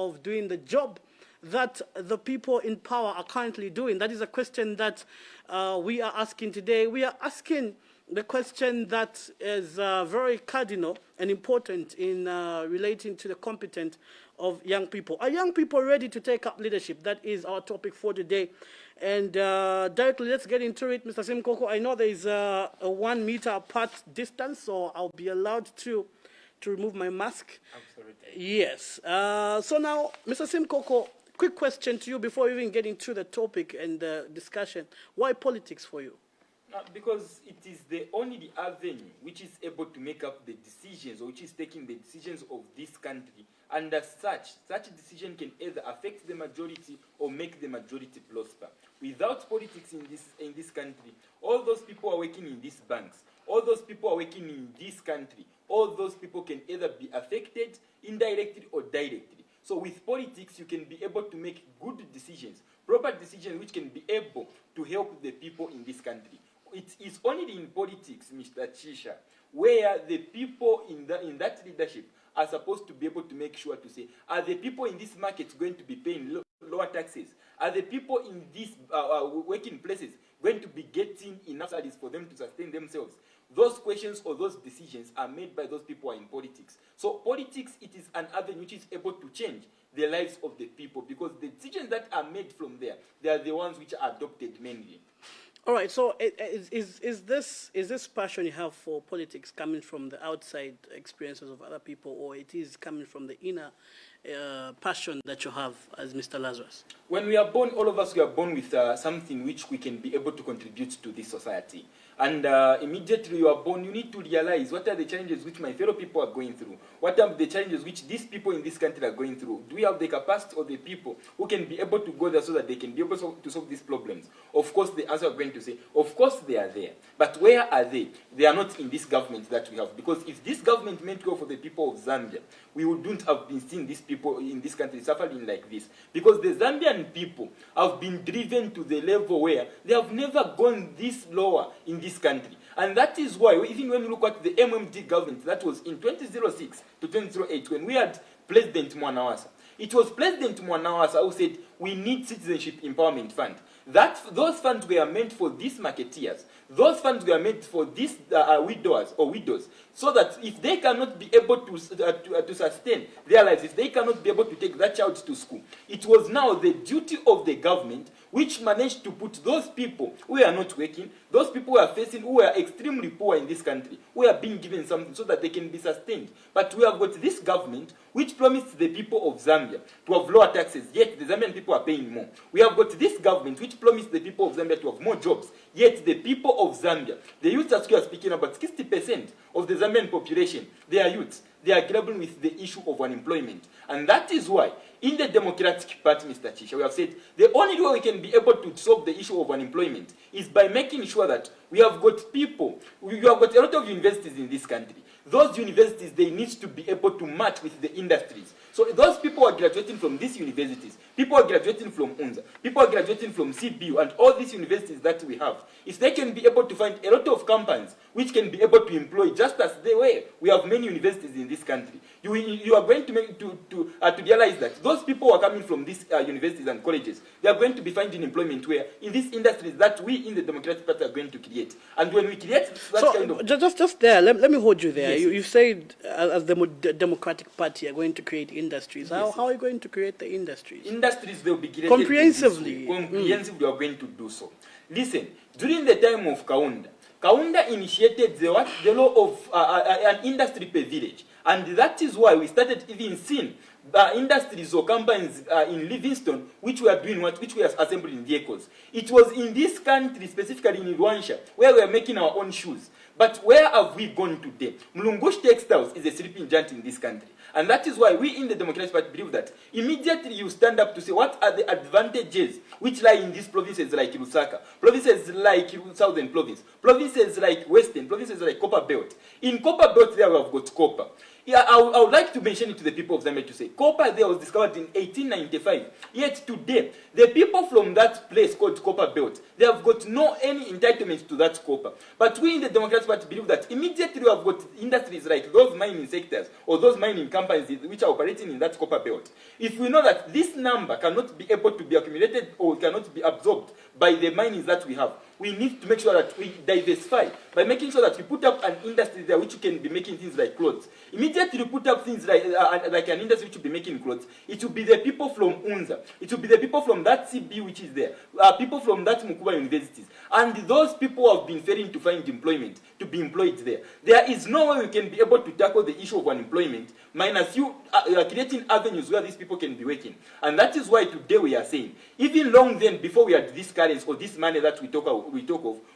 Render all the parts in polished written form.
of doing the job that the people in power are currently doing? That is a question that we are asking today. We are asking the question that is very cardinal and important in relating to the competence of young people. Are young people ready to take up leadership? That is our topic for today. And directly, let's get into it. Mr. Simukoko, I know there is a 1 meter apart distance, so I'll be allowed to remove my mask. Absolutely. Yes. So now, Mr. Simukoko, quick question to you before we even get into the topic and the discussion. Why politics for you? Because it is the only avenue which is able to make up the decisions, or which is taking the decisions of this country. And as such decision can either affect the majority or make the majority prosper. Without politics in this country, all those people are working in these banks, all those people are working in this country, all those people can either be affected indirectly or directly. So with politics, you can be able to make good decisions, proper decisions which can be able to help the people in this country. It is only in politics, Mr. Chisha, where the people in that leadership are supposed to be able to make sure to say, are the people in this market going to be paying lower taxes? Are the people in these working places going to be getting enough salaries for them to sustain themselves? Those questions or those decisions are made by those people who are in politics. So politics, it is an avenue which is able to change the lives of the people, because the decisions that are made from there, they are the ones which are adopted mainly. All right, so is this passion you have for politics coming from the outside experiences of other people, or it is coming from the inner passion that you have as Mr. Lazarous? When we are born, all of us, we are born with something which we can be able to contribute to this society. And immediately you are born, you need to realize what are the challenges which my fellow people are going through. What are the challenges which these people in this country are going through? Do we have the capacity or the people who can be able to go there so that they can be able to solve these problems? Of course, the answer is going to say, of course they are there. But where are they? They are not in this government that we have. Because if this government meant well for the people of Zambia, we wouldn't have been seeing these people in this country suffering like this. Because the Zambian people have been driven to the level where they have never gone this lower in this country. And that is why, even when you look at the MMD government, that was in 2006 to 2008, when we had President Mwanawasa. It was President Mwanawasa who said, we need Citizenship Empowerment Fund. Those funds were meant for these marketeers. Those funds were meant for these widows, so that if they cannot be able to sustain their lives, if they cannot be able to take that child to school, it was now the duty of the government which managed to put those people who are not working, those people who are facing, who are extremely poor in this country, who are being given something so that they can be sustained. But we have got this government which promised the people of Zambia to have lower taxes, yet the Zambian people are paying more. We have got this government which promised the people of Zambia to have more jobs, yet the people of Zambia, the youth as we are speaking about, 60% of the Zambian population, they are youths. They are grappling with the issue of unemployment. And that is why, in the Democratic Party, Mr. Chisha, we have said the only way we can be able to solve the issue of unemployment is by making sure that we have got people, we have got a lot of universities in this country. Those universities, they need to be able to match with the industries. So those people are graduating from these universities. People are graduating from UNZA. People are graduating from CBU and all these universities that we have. If they can be able to find a lot of companies which can be able to employ just as they were, we have many universities in this country. You are going to realize that those people who are coming from these universities and colleges, they are going to be finding employment where in these industries that we in the Democratic Party are going to create. And when we create that kind of... Just there, let me hold you there. Yes. You said as the Democratic Party are going to create industries. Yes. How are you going to create the industries? Industries, they will be created comprehensively. Comprehensively, we are going to do so. Listen, during the time of Kaunda initiated the law of an industry per village. And that is why we started even seeing industries or companies in Livingstone which were doing which were assembling vehicles. It was in this country, specifically in Rwanda, where we are making our own shoes. But where have we gone today? Mlungush Textiles is a sleeping giant in this country. And that is why we in the Democratic Party believe that immediately you stand up to say what are the advantages which lie in these provinces like Lusaka, provinces like Southern Province, provinces like Western, provinces like Copper Belt. In Copper Belt there we have got copper. Yeah, I would like to mention it to the people of Zambia to say, copper there was discovered in 1895. Yet today, the people from that place called Copper Belt, they have got no any entitlement to that copper. But we in the Democratic Party believe that immediately we have got industries like those mining sectors or those mining companies which are operating in that copper belt. If we know that this number cannot be able to be accumulated or cannot be absorbed by the minings that we have, we need to make sure that we diversify by making sure that we put up an industry there which can be making things like clothes. Immediately we put up things like an industry which will be making clothes. It will be the people from UNZA. It will be the people from that CB which is there. People from that Mukuba universities. And those people have been failing to find employment, to be employed there. There is no way we can be able to tackle the issue of unemployment minus you creating avenues where these people can be working. And that is why today we are saying, even long then, before we had this currency or this money that we talk of,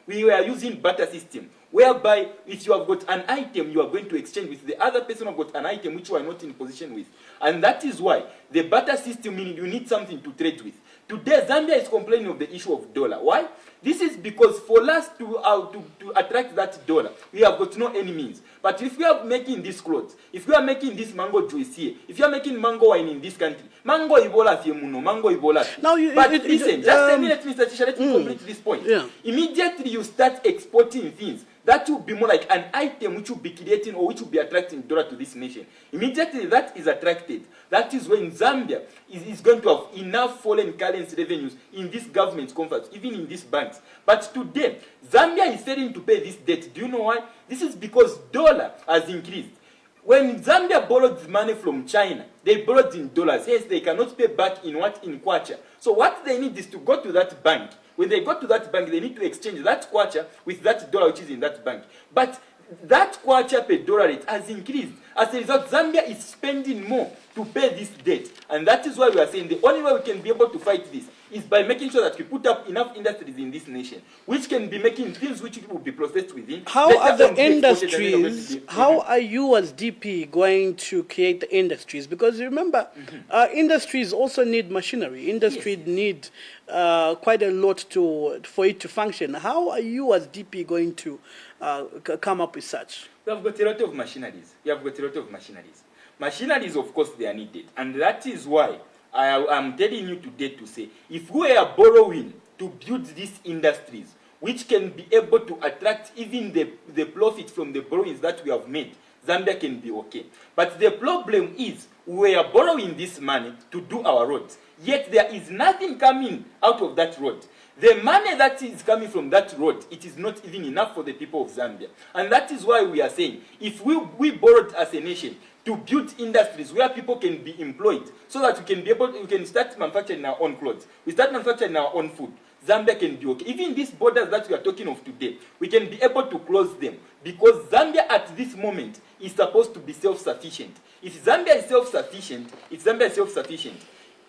we were using barter system, whereby if you have got an item, you are going to exchange with the other person who have got an item which you are not in position with. And that is why the barter system, meaning you need something to trade with. Today, Zambia is complaining of the issue of dollar. Why? This is because for us to attract that dollar, we have got no any means. But if we are making these clothes, if we are making this mango juice here, if you are making mango wine in this country, mango ibola fiemuno, mango ibola. Now listen, just a minute, Mr. Tisha, let me complete this point. Yeah. Immediately you start exporting things, that will be more like an item which will be creating or which will be attracting dollar to this nation. Immediately that is attracted. That is when Zambia is going to have enough foreign currency revenues in this government conference, even in these banks. But today, Zambia is failing to pay this debt. Do you know why? This is because dollar has increased. When Zambia borrowed money from China, they borrowed in dollars. Hence, they cannot pay back in what? In kwacha. So what they need is to go to that bank. When they go to that bank, they need to exchange that kwacha with that dollar which is in that bank. But that kwacha per dollar rate has increased. As a result, Zambia is spending more to pay this debt. And that is why we are saying the only way we can be able to fight this is by making sure that we put up enough industries in this nation, which can be making things which will be processed within. How are the industries, how are you as DP going to create the industries? Because remember, industries also need machinery. Industry need quite a lot for it to function. How are you as DP going to come up with such? We have got a lot of machineries. Machineries, of course, they are needed. And that is why I am telling you today to say, if we are borrowing to build these industries, which can be able to attract even the profit from the borrowings that we have made, Zambia can be okay. But the problem is, we are borrowing this money to do our roads, yet there is nothing coming out of that road. The money that is coming from that road, it is not even enough for the people of Zambia. And that is why we are saying, if we borrowed as a nation to build industries where people can be employed, so that we can start manufacturing our own clothes, we start manufacturing our own food, Zambia can be okay. Even these borders that we are talking of today, we can be able to close them, because Zambia at this moment is supposed to be self-sufficient. If Zambia is self-sufficient,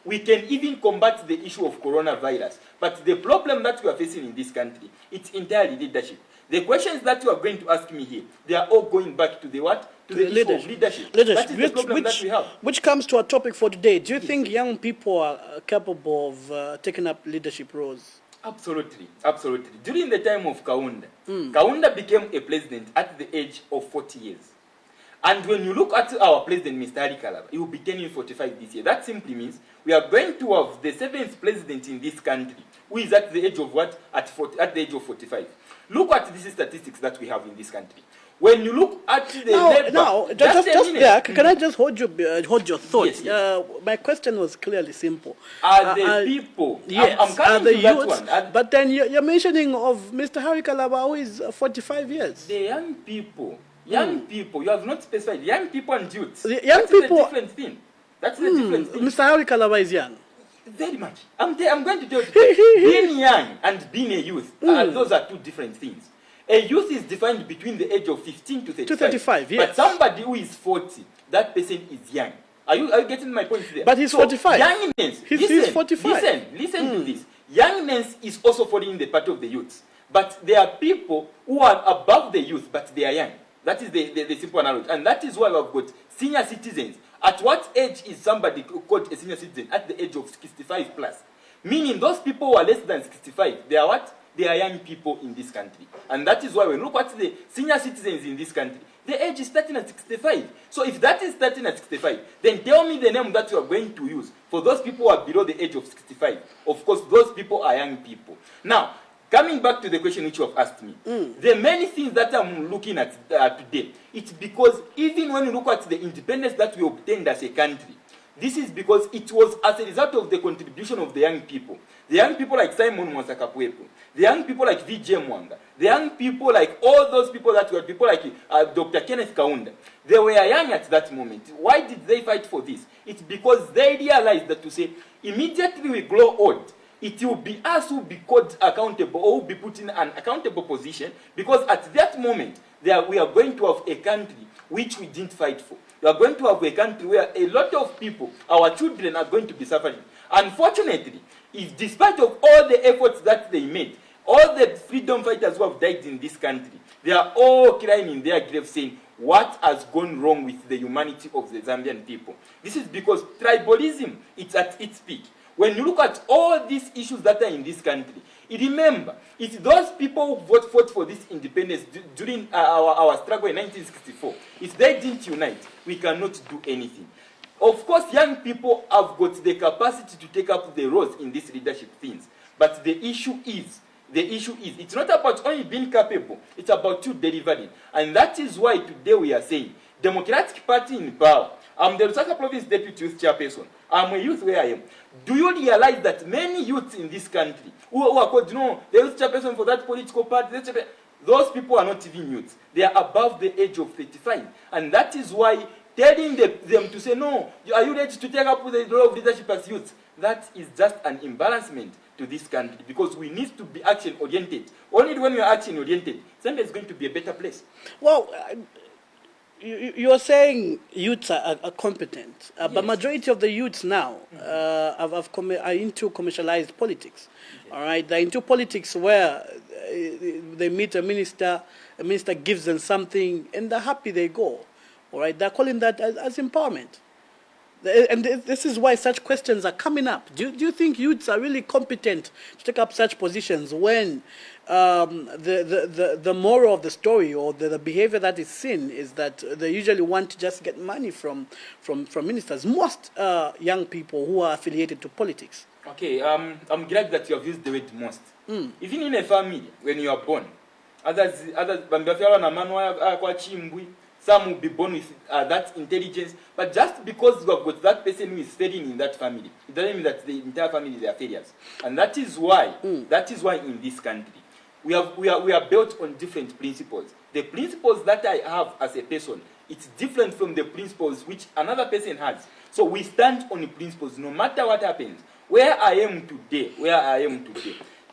we can even combat the issue of coronavirus. But the problem that we are facing in this country, it's entirely leadership. The questions that you are going to ask me here, they are all going back to the what? To the issue of leadership. That is the problem that we have. Which comes to our topic for today. Do you think young people are capable of taking up leadership roles? Absolutely, absolutely. During the time of Kaunda, Kaunda became a president at the age of 40 years. And when you look at our president, Mr. Hari Kalaba, he will be turning 45 this year. That simply means we are going to have the 7th president in this country, who is at the age of what? At the age of 45. Look at these statistics that we have in this country. When you look at the just there, can I just hold your thought? Yes. My question was clearly simple. Are the people? Yes, I'm coming to that one. But then you're mentioning of Mr. Hari Kalaba, who is 45 years. The young people. Young people, you have not specified. Young people and youths. That's a different thing. That's a different thing. Mr. Hari Kalaba is young. Very much. I'm going to tell you. Being young and being a youth, those are two different things. A youth is defined between the age of 15 to 35. To 35, yes. But somebody who is 40, that person is young. Are you getting my point there? But he's 45. Youngness. He's 45. Listen to this. Youngness is also falling in the part of the youths. But there are people who are above the youth, but they are young. That is the simple analogy. And that is why we have got senior citizens. At what age is somebody called a senior citizen? At the age of 65 plus. Meaning those people who are less than 65, they are what? They are young people in this country. And that is why when you look at the senior citizens in this country, The age is starting at 65. So if that is starting at 65, then tell me the name that you are going to use for those people who are below the age of 65. Of course, those people are young people. Now, coming back to the question which you have asked me, the many things that I'm looking at today, it's because even when you look at the independence that we obtained as a country, this is because it was as a result of the contribution of the young people. The young people like Simon Mwasakapwepo, the young people like V.J. Mwanga, the young people like all those people that were people like Dr. Kenneth Kaunda. They were young at that moment. Why did they fight for this? It's because they realized that to say, immediately we grow old, it will be us who will be called accountable or who will be put in an accountable position, because at that moment, we are going to have a country which we didn't fight for. We are going to have a country where a lot of people, our children, are going to be suffering. Unfortunately, if despite of all the efforts that they made, all the freedom fighters who have died in this country, they are all crying in their graves saying, what has gone wrong with the humanity of the Zambian people? This is because tribalism is at its peak. When you look at all these issues that are in this country, remember, it's those people who fought for this independence during our struggle in 1964. If they didn't unite, we cannot do anything. Of course, young people have got the capacity to take up the roles in these leadership things. But the issue is, it's not about only being capable, it's about you delivering. And that is why today we are saying, Democratic Party in power. I'm the Lusaka Province Deputy Youth Chairperson. I'm a youth where I am. Do you realize that many youths in this country who are called, the youth chairperson for that political party, those people are not even youths. They are above the age of 35. And that is why telling them to say, no, are you ready to take up with the role of leadership as youths? That is just an embarrassment to this country, because we need to be action-oriented. Only when we are action-oriented, Zambia is going to be a better place. Well, you're saying youths are competent, yes. But majority of the youths now are into commercialized politics. All right, they're into politics where they meet a minister gives them something, and they're happy they go. All right, they're calling that as empowerment. And this is why such questions are coming up. Do you think youths are really competent to take up such positions when the moral of the story or the behavior that is seen is that they usually want to just get money from ministers? Most young people who are affiliated to politics. Okay, I'm glad that you have used the word most. Even in a family, when you are born, some will be born with that intelligence, but just because you have got that person who is failing in that family, it doesn't mean that the entire family are failures. And that is why in this country, we are built on different principles. The principles that I have as a person, it's different from the principles which another person has. So we stand on the principles no matter what happens. Where I am today,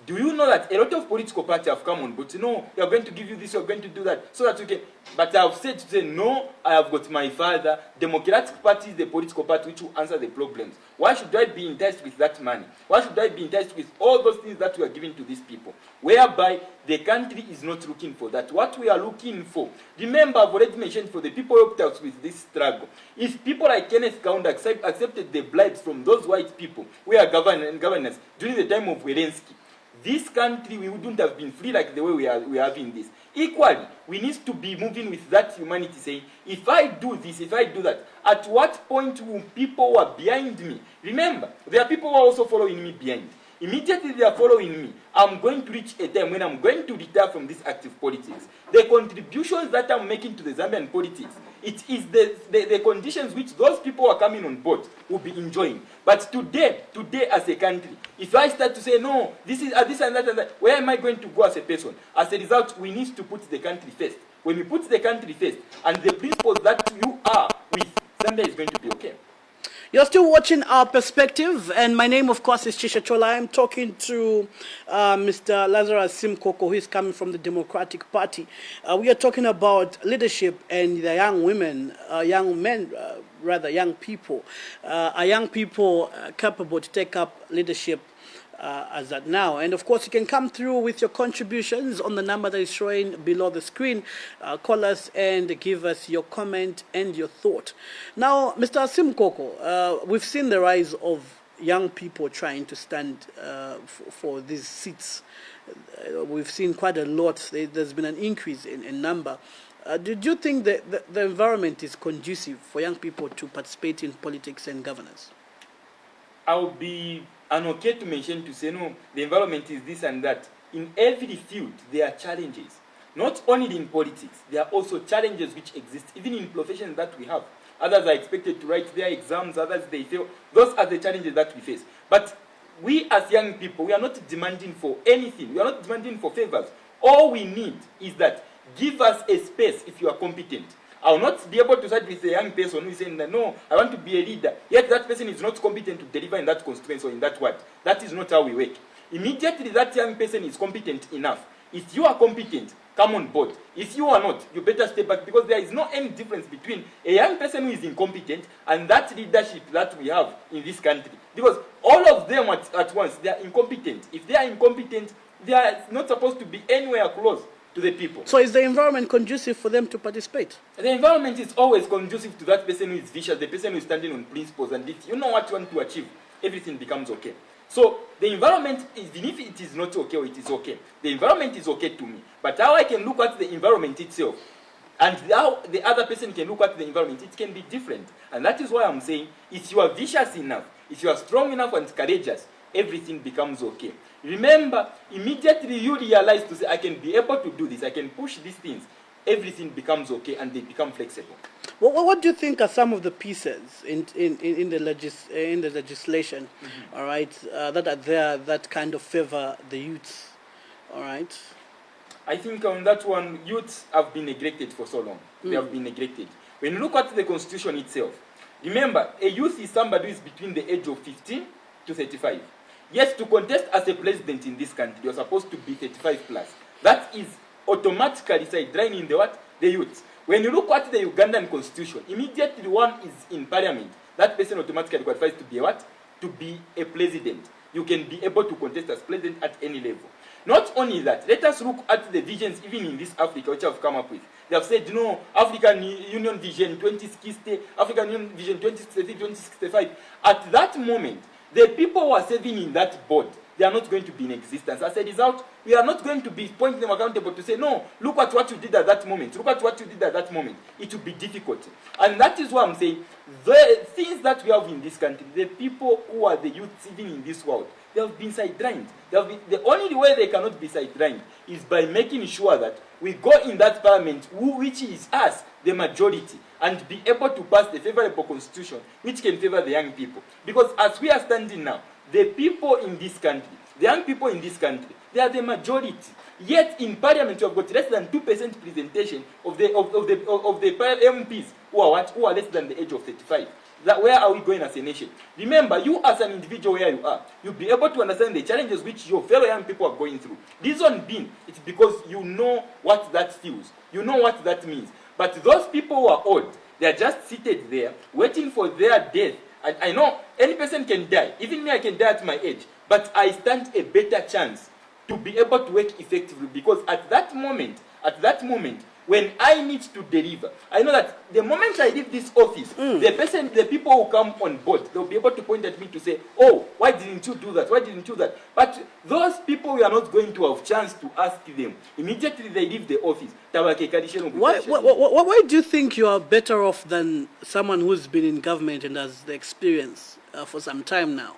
do you know that a lot of political parties have come on, but we are going to give you this, we are going to do that, so that you can. But I have said to say, no, I have got my father. Democratic Party is the political party which will answer the problems. Why should I be enticed with that money? Why should I be enticed with all those things that we are giving to these people? Whereby the country is not looking for that. What we are looking for, remember, I've already mentioned for the people who helped us with this struggle. If people like Kenneth Kaunda accepted the bribes from those white people who are governors during the time of Zelensky, this country, we wouldn't have been free like the way we are having this. Equally, we need to be moving with that humanity, saying, if I do this, if I do that, at what point will people who are behind me? Remember, there are people who are also following me behind. Immediately they are following me. I'm going to reach a time when I'm going to retire from this active politics. The contributions that I'm making to the Zambian politics, it is the conditions which those people who are coming on board will be enjoying. But today as a country, if I start to say, no, this is this and that, where am I going to go as a person? As a result, we need to put the country first. When we put the country first, and the principles that you are with, Zambia is going to be okay. You're still watching Our Perspective, and my name, of course, is Chisha Chola. I'm talking to Mr. Lazarous Simukoko, who is coming from the Democratic Party. We are talking about leadership and the young women, young men, young people. Are young people capable to take up leadership as at now? And of course, you can come through with your contributions on the number that is showing below the screen. Call us and give us your comment and your thought. Now, Mr. Simukoko, we've seen the rise of young people trying to stand for these seats. We've seen quite a lot. There's been an increase in number. Do you think the environment is conducive for young people to participate in politics and governance? I'll be okay to mention to say, no, the environment is this and that. In every field, there are challenges. Not only in politics, there are also challenges which exist, even in professions that we have. Others are expected to write their exams, others they fail. Those are the challenges that we face. But we as young people, we are not demanding for anything. We are not demanding for favors. All we need is that give us a space if you are competent. I will not be able to start with a young person who is saying that, no, I want to be a leader. Yet that person is not competent to deliver in that constraint or in that word. That is not how we work. Immediately that young person is competent enough. If you are competent, come on board. If you are not, you better step back, because there is no any difference between a young person who is incompetent and that leadership that we have in this country. Because all of them at once, they are incompetent. If they are incompetent, they are not supposed to be anywhere close to the people. So is the environment conducive for them to participate? The environment is always conducive to that person who is vicious, the person who is standing on principles, and if you know what you want to achieve, everything becomes okay. So the environment, even if it is not okay or it is okay, the environment is okay to me. But how I can look at the environment itself and how the other person can look at the environment, it can be different. And that is why I'm saying, if you are vicious enough, if you are strong enough and courageous, everything becomes okay. Remember, immediately you realize to say, I can be able to do this, I can push these things, everything becomes okay and they become flexible. What do you think are some of the pieces in the legislation, all right, that are there that kind of favor the youths, all right? I think on that one, youths have been neglected for so long. They have been neglected. When you look at the Constitution itself, remember, a youth is somebody who is between the age of 15 to 35. Yes, to contest as a president in this country, you're supposed to be 35 plus. That is automatically sidelining the what? The youth. When you look at the Ugandan constitution, immediately one is in parliament. That person automatically qualifies to be a what? To be a president. You can be able to contest as president at any level. Not only that, let us look at the visions even in this Africa which I've come up with. They have said, no, African Union Vision 2060, African Union Vision 2063, 2065. At that moment, the people who are serving in that board, they are not going to be in existence. As a result, we are not going to be pointing them accountable to say, no, look at what you did at that moment. Look at what you did at that moment. It will be difficult. And that is why I'm saying, the things that we have in this country, the people who are the youths even in this world, they have been sidelined. The only way they cannot be sidelined is by making sure that we go in that parliament, which is us, the majority, and be able to pass the favorable constitution which can favor the young people. Because as we are standing now, the people in this country, the young people in this country, they are the majority. Yet in parliament you have got less than 2% presentation of the MPs who are what? Who are less than the age of 35. Where are we going as a nation? Remember, you as an individual where you are, you'll be able to understand the challenges which your fellow young people are going through. Reason being, it's because you know what that feels. You know what that means. But those people who are old, they are just seated there, waiting for their death. And I know any person can die. Even me, I can die at my age. But I stand a better chance to be able to work effectively, because at that moment, when I need to deliver, I know that the moment I leave this office, the people who come on board, they'll be able to point at me to say, oh, why didn't you do that? Why didn't you do that? But those people, we are not going to have chance to ask them. Immediately they leave the office. Why do you think you are better off than someone who's been in government and has the experience for some time now?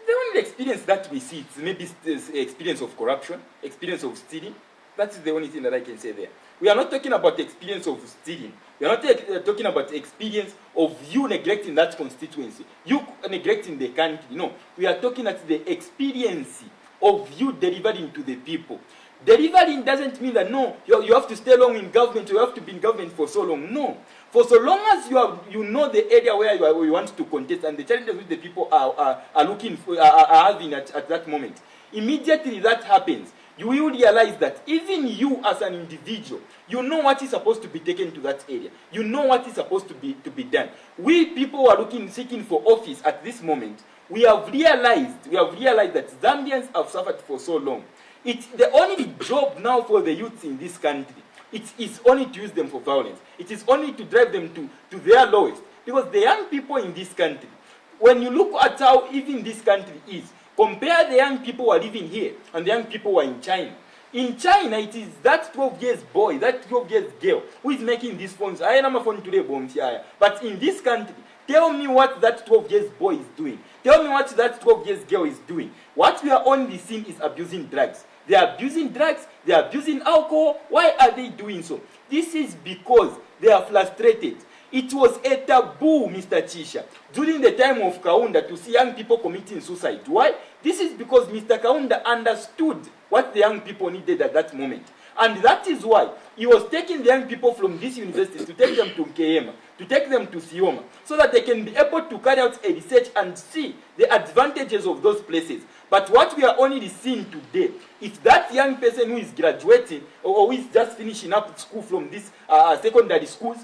The only experience that we see is maybe experience of corruption, experience of stealing. That's the only thing that I can say there. We are not talking about the experience of stealing. We are not talking about the experience of you neglecting that constituency, you neglecting the country. No, we are talking about the experience of you delivering to the people. Delivering doesn't mean that, no, you have to stay long in government, you have to be in government for so long. No. For so long as you know the area where you want to contest and the challenges which the people are looking for, are having at that moment, immediately that happens, you will realize that even you as an individual, you know what is supposed to be taken to that area. You know what is supposed to be done. We people who are seeking for office at this moment, we have realized that Zambians have suffered for so long. It's the only job now for the youths in this country. It is only to use them for violence. It is only to drive them to their lowest. Because the young people in this country, when you look at how even this country is, compare the young people who are living here and the young people who are in China. In China, it is that 12 years boy, that 12 years girl who is making these phones. I am a phone today, but in this country, tell me what that 12 years boy is doing. Tell me what that 12 years girl is doing. What we are only seeing is abusing drugs. They are abusing drugs, they are abusing alcohol. Why are they doing so? This is because they are frustrated. It was a taboo, Mr. Chisha, during the time of Kaunda to see young people committing suicide. Why? This is because Mr. Kaunda understood what the young people needed at that moment. And that is why he was taking the young people from this university to take them to Kema, to take them to Sioma, so that they can be able to carry out a research and see the advantages of those places. But what we are only seeing today is that young person who is graduating or who is just finishing up school from this secondary schools,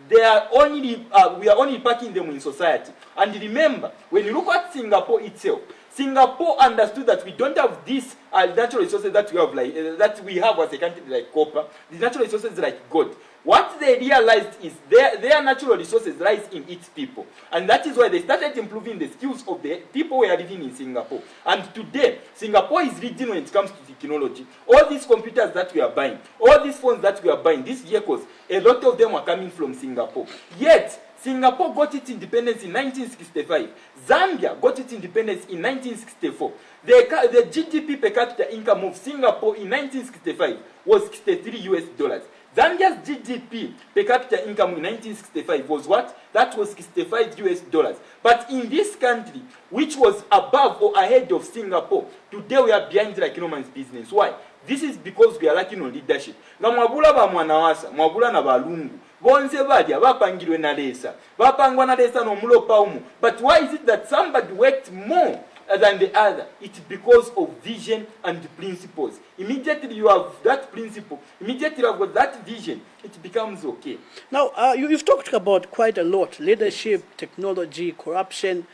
they are only, we are only packing them in society. And remember, when you look at Singapore itself, Singapore understood that we don't have these natural resources that we have, like that we have as a country, like copper. The natural resources like gold. What they realized is their natural resources lies in its people, and that is why they started improving the skills of the people who are living in Singapore. And today, Singapore is leading when it comes to technology. All these computers that we are buying, all these phones that we are buying, these vehicles, a lot of them are coming from Singapore. Yet Singapore got its independence in 1965. Zambia got its independence in 1964. The GDP per capita income of Singapore in 1965 was $63. Zambia's GDP per capita income in 1965 was what? That was $65. But in this country, which was above or ahead of Singapore, today we are behind like no man's business. Why? This is because we are lacking on leadership. Nga mwabula ba mwanawasa, mwabula na balungu. Bonse badya bapangirwe na lesa. Bapangwa na lesa no mulopa umu. But why is it that somebody worked more than the other? It's because of vision and principles. Immediately you have that principle, immediately you have got that vision, it becomes okay. Now, you've talked about quite a lot: leadership, technology, corruption.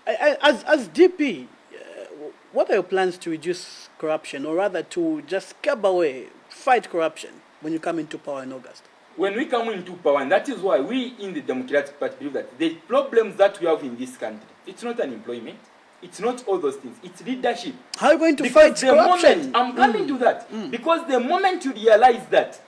As DP, what are your plans to reduce corruption, or rather to just scab away, fight corruption when you come into power in August? When we come into power, and that is why we in the Democratic Party believe that the problems that we have in this country, it's not unemployment, it's not all those things, it's leadership. How are you going to because fight corruption? Moment, I'm coming to that. Because the moment you realize that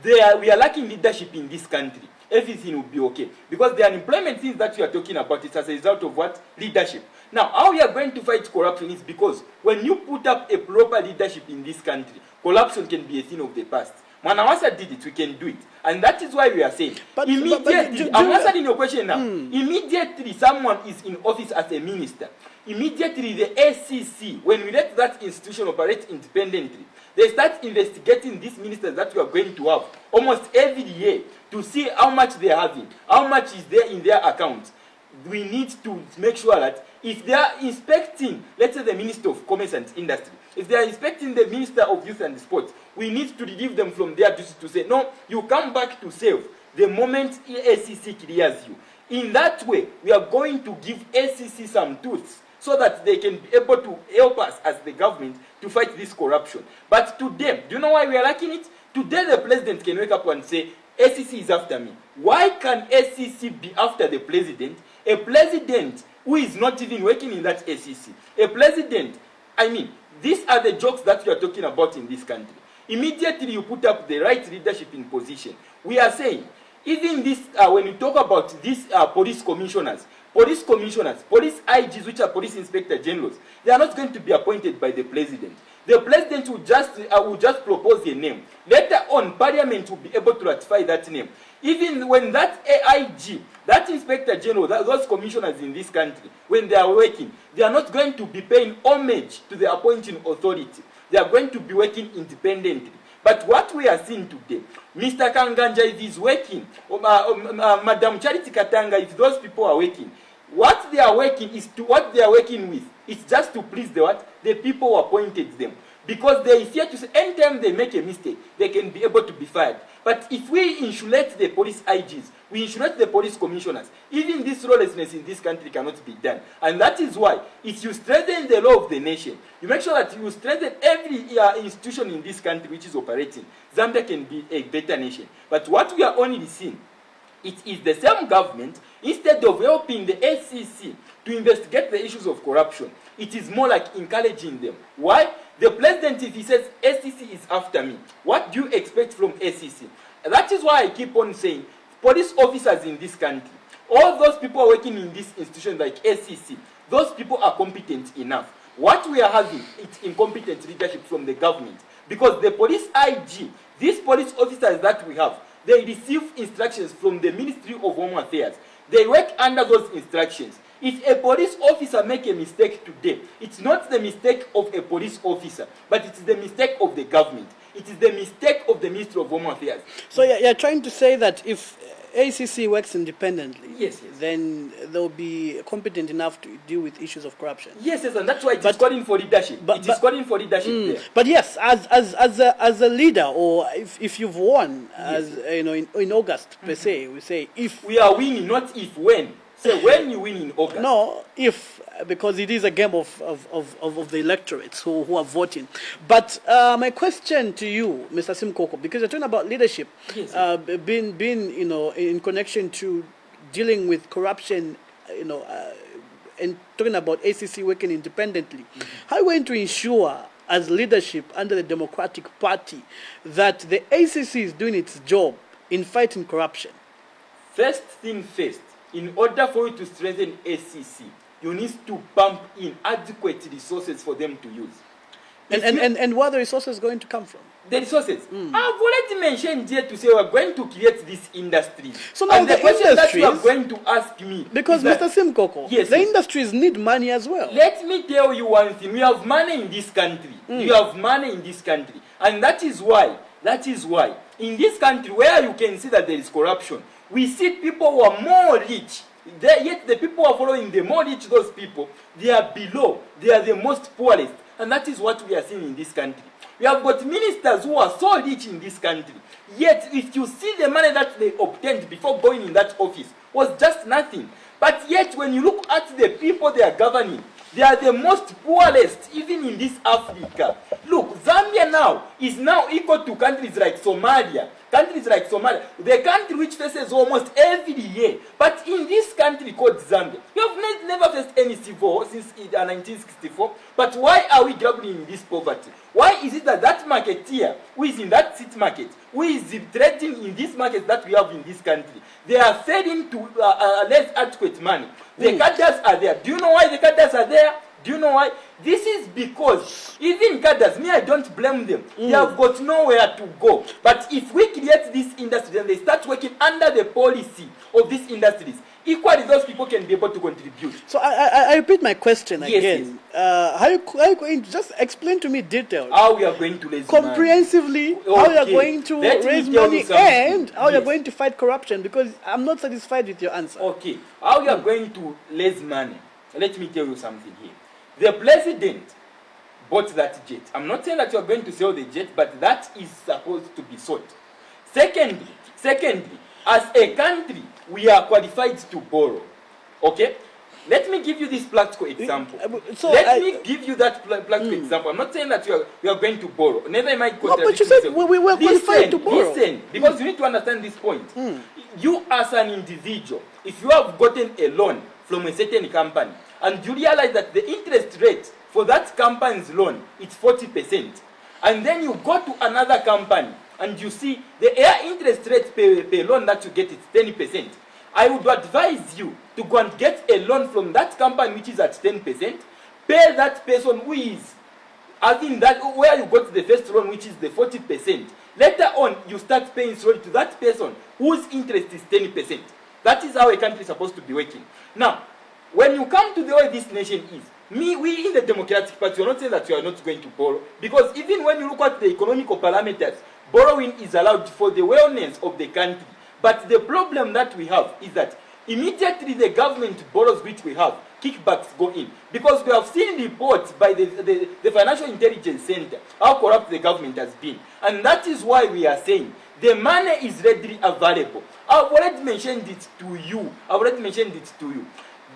we are lacking leadership in this country, everything will be okay. Because the unemployment things that you are talking about is as a result of what? Leadership. Now, how we are going to fight corruption is because when you put up a proper leadership in this country, corruption can be a thing of the past. Manawasa did it, we can do it. And that is why we are saying, immediately, I'm answering your question now. Immediately someone is in office as a minister. Immediately the ACC, when we let that institution operate independently, they start investigating these ministers that we are going to have almost every year to see how much they are having, how much is there in their account. We need to make sure that if they are inspecting, let's say the Minister of Commerce and Industry, if they are inspecting the Minister of Youth and Sports, we need to relieve them from their duty to say, no, you come back to serve the moment ACC clears you. In that way, we are going to give ACC some tools so that they can be able to help us as the government to fight this corruption. But today, do you know why we are lacking it? Today the president can wake up and say, ACC is after me. Why can ACC be after the president? A president who is not even working in that ACC. A president, I mean, these are the jokes that you are talking about in this country. Immediately you put up the right leadership in position. We are saying, even this, when you talk about these police commissioners, police IGs, which are police inspector generals, they are not going to be appointed by the president. The president will just propose a name. Later on, Parliament will be able to ratify that name. Even when that AIG, that Inspector General, those commissioners in this country, when they are working, they are not going to be paying homage to the appointing authority. They are going to be working independently. But what we are seeing today, Mr. Kanganja, if he's working, Madam Charity Katanga, if those people are working, what they are working with, it's just to please the people who appointed them. Because they fear to say, anytime they make a mistake, they can be able to be fired. But if we insulate the police IGs, we insulate the police commissioners, even this lawlessness in this country cannot be done. And that is why, if you strengthen the law of the nation, you make sure that you strengthen every institution in this country which is operating, Zambia can be a better nation. But what we are only seeing, it is the same government, instead of helping the ACC to investigate the issues of corruption, it is more like encouraging them. Why? The president, if he says ACC is after me, what do you expect from ACC? That is why I keep on saying, police officers in this country, all those people working in this institution like ACC, those people are competent enough. What we are having is incompetent leadership from the government. Because the police IG, these police officers that we have, they receive instructions from the Ministry of Home Affairs. They work under those instructions. If a police officer make a mistake today, it's not the mistake of a police officer, but it's the mistake of the government. It is the mistake of the Ministry of Home Affairs. So you're trying to say that if ACC works independently, yes, then they'll be competent enough to deal with issues of corruption. Yes, and that's why it is calling for leadership. It is calling for leadership there. But yes, as a leader, or if you've won, as you know, in August per se, we say if we are winning, not if when. Say when you win in August. No, if, because it is a game of the electorates who are voting. But my question to you, Mr. Simukoko, because you're talking about leadership, yes, being you know, in connection to dealing with corruption, you know, and talking about ACC working independently, how are you going to ensure, as leadership under the Democratic Party, that the ACC is doing its job in fighting corruption? First thing first, in order for you to strengthen ACC, you need to pump in adequate resources for them to use. And where are the resources going to come from? The resources. I've already mentioned here to say we're going to create this industry. So now and the question that you are going to ask me, because Mr. Simukoko, yes, the industries need money as well. Let me tell you one thing. We have money in this country. You have money in this country. And that is why, in this country where you can see that there is corruption, we see people who are more rich, yet the people who are following the more rich, those people, they are below, they are the most poorest. And that is what we are seeing in this country. We have got ministers who are so rich in this country, yet if you see the money that they obtained before going in that office was just nothing. But yet when you look at the people they are governing, they are the most poorest, even in this Africa. Look, Zambia now is now equal to countries like Somalia. Countries like Somalia, the country which faces almost every year. But in this country called Zambia, we have never faced any civil war since 1964. But why are we grappling in this poverty? Why is it that that marketeer who is in that city market, who is trading in this market that we have in this country, they are failing to less adequate money? The cadres are there. Do you know why the cadres are there? Do you know why? This is because even cadres, me, I don't blame them. They have got nowhere to go. But if we create this industry and they start working under the policy of these industries, equally those people can be able to contribute. So I repeat my question again. Yes. How you going to just explain to me details? How we are going to raise comprehensively, money. How you are going to raise money and how you are Yes. going to fight corruption, because I'm not satisfied with your answer. Okay. How you are going to raise money? Let me tell you something here. The president bought that jet. I'm not saying that you are going to sell the jet, but that is supposed to be sold. Secondly, as a country, we are qualified to borrow. Okay? Let me give you this practical example. Let me give you that practical example. I'm not saying that you are going to borrow. Never am I contradicting but you said we were qualified to borrow. Listen, because you need to understand this point. You as an individual, if you have gotten a loan from a certain company, and you realize that the interest rate for that company's loan is 40%, and then you go to another company and you see the interest rate per loan that you get is 10%, I would advise you to go and get a loan from that company which is at 10%, pay that person who is having that, where you got the first loan which is the 40%. Later on, you start paying slowly to that person whose interest is 10%. That is how a country is supposed to be working. Now, when you come to the way this nation is, we in the Democratic Party, we are not saying that you are not going to borrow, because even when you look at the economical parameters, borrowing is allowed for the wellness of the country. But the problem that we have is that immediately the government borrows, which we have, kickbacks go in. Because we have seen reports by the Financial Intelligence Center how corrupt the government has been. And that is why we are saying the money is readily available. I've already mentioned it to you.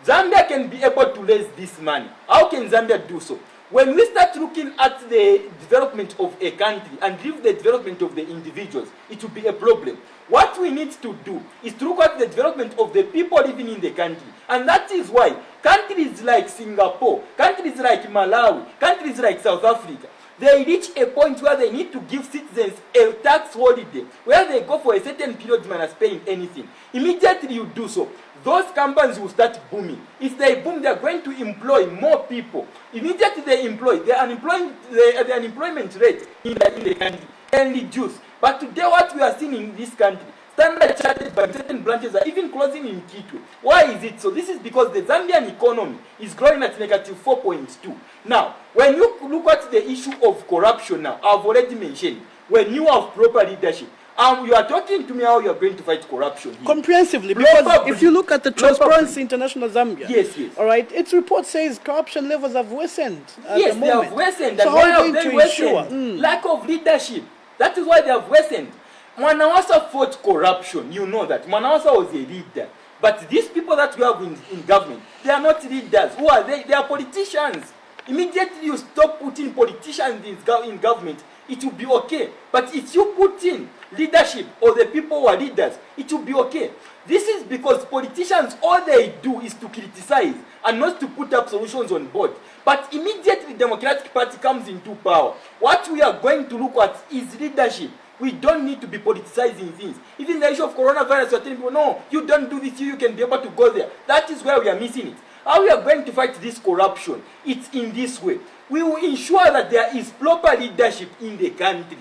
Zambia can be able to raise this money. How can Zambia do so? When we start looking at the development of a country and leave the development of the individuals, it will be a problem. What we need to do is to look at the development of the people living in the country. And that is why countries like Singapore, countries like Malawi, countries like South Africa, they reach a point where they need to give citizens a tax holiday, where they go for a certain period minus paying anything. Immediately you do so, those companies will start booming. If they boom, they are going to employ more people. Immediately they employ, the unemployment rate in the country can reduce. But today what we are seeing in this country, Standard Chartered by certain branches are even closing in Kitwe. Why is it so? This is because the Zambian economy is growing at negative 4.2. Now, when you look at the issue of corruption now, I've already mentioned, when you have proper leadership, you are talking to me how you are going to fight corruption here. Comprehensively, because if you look at the Transparency International Zambia, yes, all right, its report says corruption levels have worsened at yes, the they moment. have worsened. So And how why are you have going they to worsened? ensure? Lack of leadership. That is why they have worsened. Mwanawasa fought corruption. You know that. Mwanawasa was a leader. But these people that we have in government, they are not leaders. Who are they? They are politicians. Immediately you stop putting politicians in government, it will be okay. But if you put in leadership or the people who are leaders, it will be okay. This is because politicians, all they do is to criticize and not to put up solutions on board. But immediately the Democratic Party comes into power, what we are going to look at is leadership. We don't need to be politicizing things. Even the issue of coronavirus, you're telling people, no, you don't do this, you can be able to go there. That is where we are missing it. How we are going to fight this corruption? It's in this way. We will ensure that there is proper leadership in the country.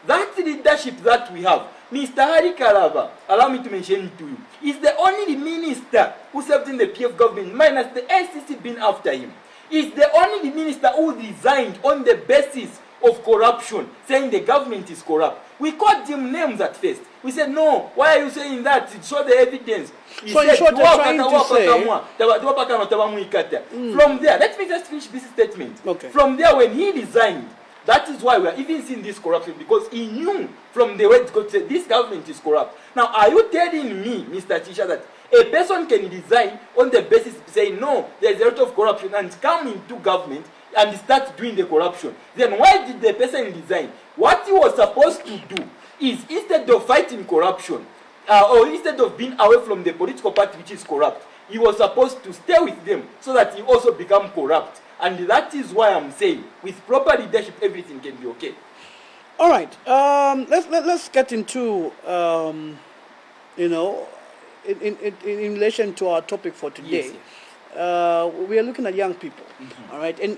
That leadership that we have, Mr. Hari Kalava, allow me to mention to you, is the only minister who served in the PF government, minus the SCC being after him. Is the only minister who resigned on the basis of corruption, saying the government is corrupt. We called him names at first. We said, no, why are you saying that? Show the evidence. He so said, in short, you're trying to say... From there, let me just finish this statement. Okay. From there, when he resigned, that is why we are even seeing this corruption, because he knew from the word God said, this government is corrupt. Now, are you telling me, Mr. Tisha, that a person can resign on the basis of saying, no, there is a lot of corruption, and come into government and start doing the corruption? Then why did the person resign? What he was supposed to do is, instead of fighting corruption, or instead of being away from the political party which is corrupt, he was supposed to stay with them so that he also become corrupt. And that is why I'm saying, with proper leadership, everything can be okay. All right. Let's get into you know, in relation to our topic for today. Yes, yes. We are looking at young people. All right, and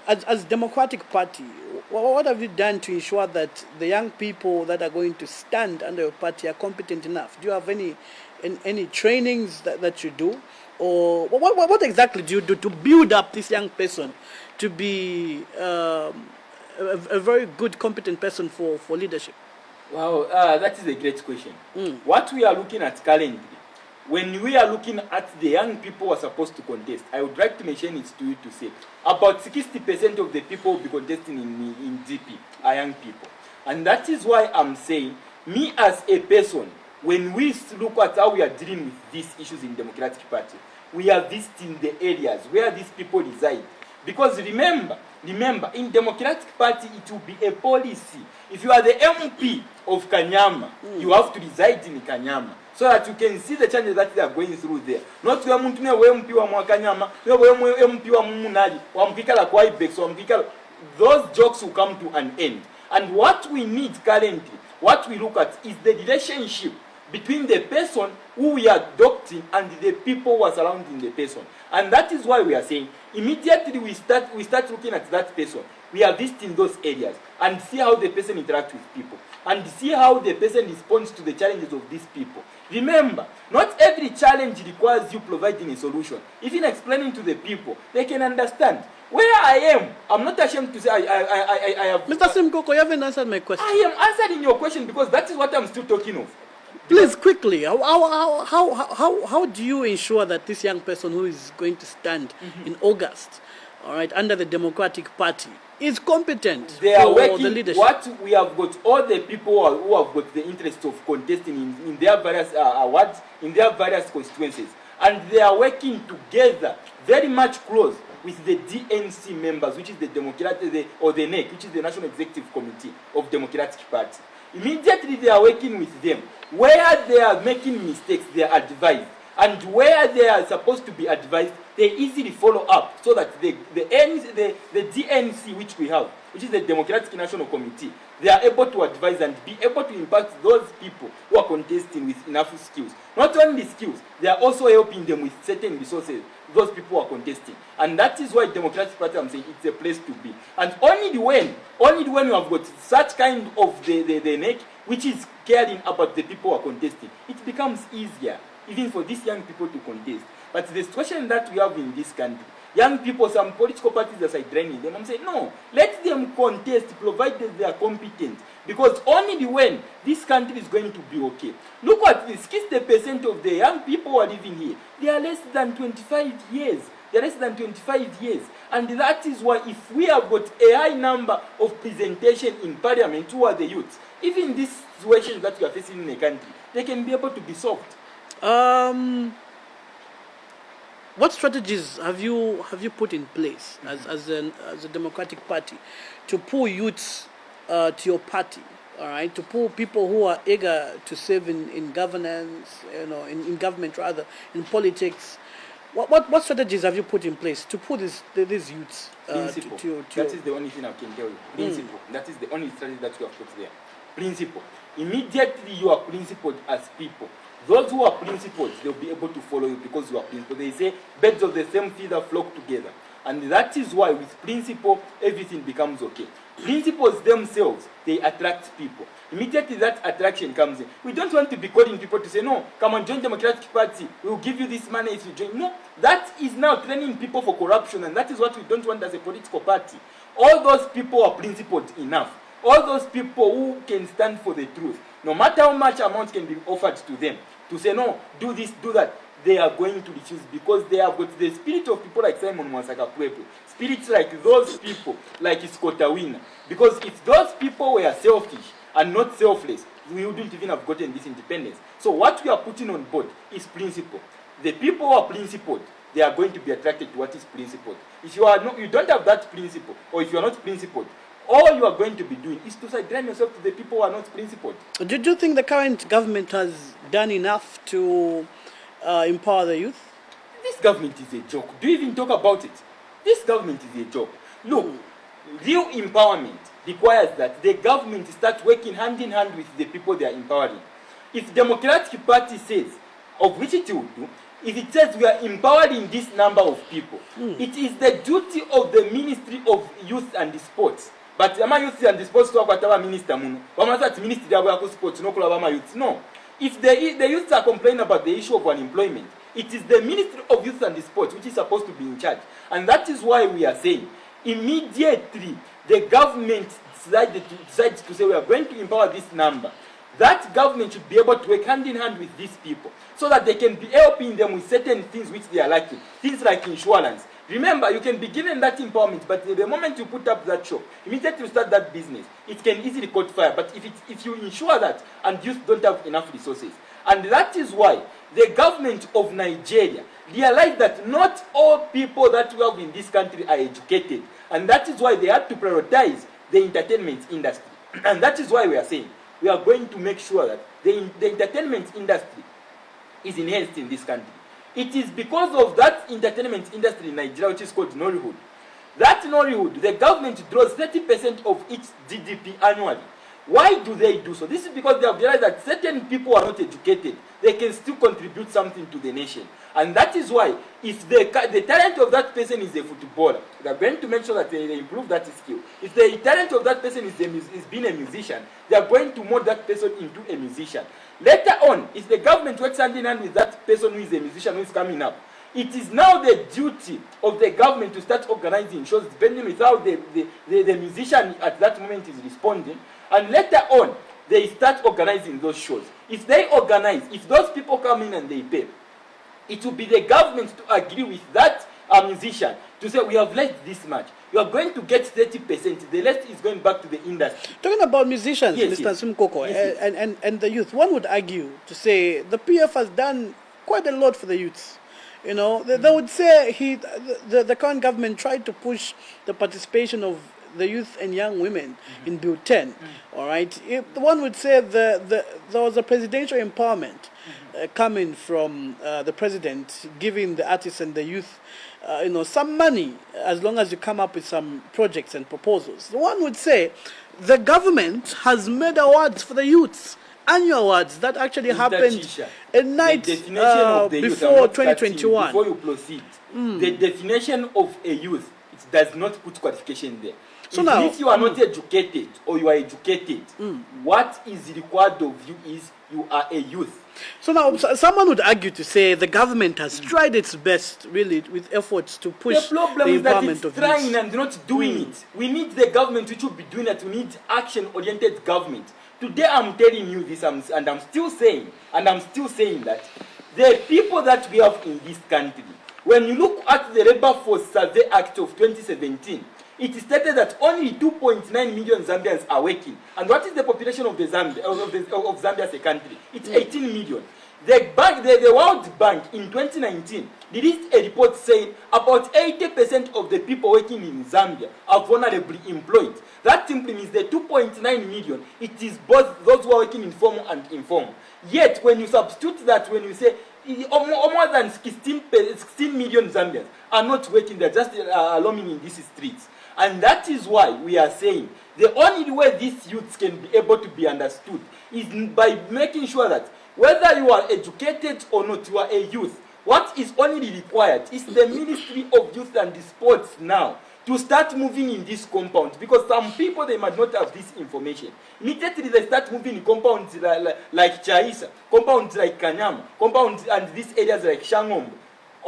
as Democratic Party, what have you done to ensure that the young people that are going to stand under your party are competent enough? Do you have any trainings that you do? Or what exactly do you do to build up this young person to be a very good, competent person for leadership? Wow, that is a great question. What we are looking at currently, when we are looking at the young people who are supposed to contest, I would like to mention it to you to say, about 60% of the people who will be contesting in DP are young people. And that is why I'm saying, me as a person, when we look at how we are dealing with these issues in Democratic Party, we are visiting the areas where these people reside. Because remember, in Democratic Party, it will be a policy. If you are the MP of Kanyama, you have to reside in Kanyama, so that you can see the changes that they are going through there. Not we MP wa Kanyama, MP wa Munali, wa Mkikala kwa Ibex, wa Mkikala. Those jokes will come to an end. And what we need currently, what we look at, is the relationship between the person who we are adopting and the people who are surrounding the person. And that is why we are saying, immediately we start looking at that person. We are visiting those areas and see how the person interacts with people and see how the person responds to the challenges of these people. Remember, not every challenge requires you providing a solution. Even explaining to the people, they can understand. Where I am, I'm not ashamed to say I have... Mr. Simukoko, you haven't answered my question. I am answering your question because that is what I'm still talking of. Please, quickly, how do you ensure that this young person who is going to stand in August, all right, under the Democratic Party, is competent they are for working, the leadership? What we have got, all the people who have got the interest of contesting in their various awards, in their various constituencies, and they are working together, very much close with the DNC members, which is the Democratic, or the NEC, which is the National Executive Committee of Democratic Party. Immediately they are working with them. Where they are making mistakes, they are advised. And where they are supposed to be advised, they easily follow up so that the DNC which we have which is the Democratic National Committee, they are able to advise and be able to impact those people who are contesting with enough skills. Not only skills, they are also helping them with certain resources, those people who are contesting. And that is why Democratic Party, I'm saying, it's a place to be. And only when you have got such kind of the neck, which is caring about the people who are contesting, it becomes easier, even for these young people to contest. But the situation that we have in this country, young people, some political parties are draining them. I'm saying, no, let them contest, provided they are competent. Because only when this country is going to be okay. Look at this, 60% of the young people who are living here, they are less than 25 years. They are less than 25 years. And that is why if we have got a high number of presentation in parliament who are the youth, even these situations that we are facing in the country, they can be able to be solved. What strategies have you put in place as a Democratic Party to pull youths to your party? All right, to pull people who are eager to serve in governance, in government rather, in politics. What strategies have you put in place to pull these youths? Principle. That is the only thing I can tell you. Principle. That is the only strategy that you have put there. Principle. Immediately you are principled as people. Those who are principled, they'll be able to follow you because you are principled. They say birds of the same feather flock together. And that is why with principle, everything becomes okay. Principles themselves, they attract people. Immediately that attraction comes in. We don't want to be calling people to say, no, come and join Democratic Party. We will give you this money if you join. No, that is now training people for corruption, and that is what we don't want as a political party. All those people are principled enough. All those people who can stand for the truth, no matter how much amount can be offered to them, to say, no, do this, do that, they are going to refuse because they have got the spirit of people like Simon Mwansaka Kwepo, spirits like those people, like Iskotawina. Because if those people were selfish and not selfless, we wouldn't even have gotten this independence. So what we are putting on board is principle. The people who are principled, they are going to be attracted to what is principled. If you are not, you don't have that principle, or if you are not principled, all you are going to be doing is to sideline yourself to the people who are not principled. Do you think the current government has done enough to empower the youth? This government is a joke. Do you even talk about it? This government is a joke. Look, real empowerment requires that the government start working hand in hand with the people they are empowering. If Democratic Party says, of which it will do, if it says we are empowering this number of people, it is the duty of the Ministry of Youth and Sports. But ama youth and sports talk about minister muno. Wamasa ministry of sports no kula youth. No. If the youths are complaining about the issue of unemployment, it is the Ministry of Youth and Sports which is supposed to be in charge. And that is why we are saying immediately the government decides to say we are going to empower this number. That government should be able to work hand in hand with these people so that they can be helping them with certain things which they are lacking. Things like insurance. Remember, you can be given that empowerment, but the moment you put up that shop, immediately you start that business, it can easily catch fire. But if you ensure that, and youth don't have enough resources, and that is why the government of Nigeria realized that not all people that we have in this country are educated, and that is why they had to prioritize the entertainment industry. And that is why we are saying we are going to make sure that the entertainment industry is enhanced in this country. It is because of that entertainment industry in Nigeria, which is called Nollywood. That Nollywood, the government draws 30% of its GDP annually. Why do they do so? This is because they have realized that certain people are not educated. They can still contribute something to the nation. And that is why, if the talent of that person is a footballer, they are going to make sure that they improve that skill. If the talent of that person is being a musician, they are going to mold that person into a musician. Later on, if the government works hand in hand with that person who is a musician who is coming up, it is now the duty of the government to start organizing shows depending with how the musician at that moment is responding. And later on, they start organizing those shows. If they organize, if those people come in and they pay, it will be the government to agree with that musician to say, we have left this much. You are going to get 30%. The rest is going back to the industry. Talking about musicians, Yes, Mr. yes. Simukoko, Yes, and the youth, one would argue to say the PF has done quite a lot for the youths. You know, they would say the current government tried to push the participation of the youth and young women in Bill 10. All right, one would say there was a presidential empowerment coming from the president, giving the artists and the youth, some money as long as you come up with some projects and proposals. One would say the government has made awards for the youths, annual awards that actually happened a night before 2021. Before you proceed, the definition of a youth, it does not put qualification there. So if you are not educated or you are educated, what is required of you is you are a youth. So now, someone would argue to say the government has tried its best, really, with efforts to push the problem is that it's trying youth. and not doing it. We need the government which will be doing that. We need action-oriented government. Today I'm telling you this, and I'm still saying that the people that we have in this country, when you look at the Labor Force Survey Act of 2017, it is stated that only 2.9 million Zambians are working. And what is the population of Zambia as a country? It's 18 million. The World Bank in 2019 released a report saying about 80% of the people working in Zambia are vulnerably employed. That simply means the 2.9 million, it is both those who are working in formal and informal. Yet, when you substitute that, when you say more than 16 million Zambians are not working, they're just roaming in these streets. And that is why we are saying the only way these youths can be able to be understood is by making sure that whether you are educated or not, you are a youth. What is only required is the Ministry of Youth and Sports now to start moving in this compound, because some people, they might not have this information. Immediately they start moving in compounds like Chaisa, compounds like Kanyama, compounds and these areas like Shangombe.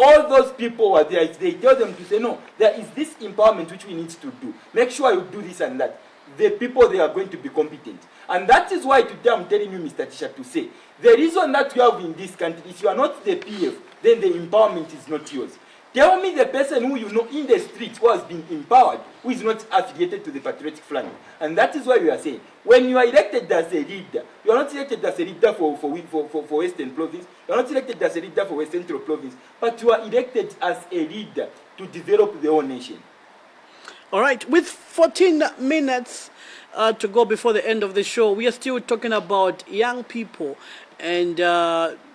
All those people are there. They tell them to say, no, there is this empowerment which we need to do. Make sure you do this and that. The people, they are going to be competent. And that is why today I'm telling you, Mr. Tisha, to say, the reason that you have in this country, if you are not the PF, then the empowerment is not yours. Tell me the person who you know in the street who has been empowered, who is not affiliated to the patriotic flag. And that is why we are saying, when you are elected as a leader, you are not elected as a leader for Western Province, you are not elected as a leader for West Central Province, but you are elected as a leader to develop the whole nation. All right, with 14 minutes to go before the end of the show, we are still talking about young people and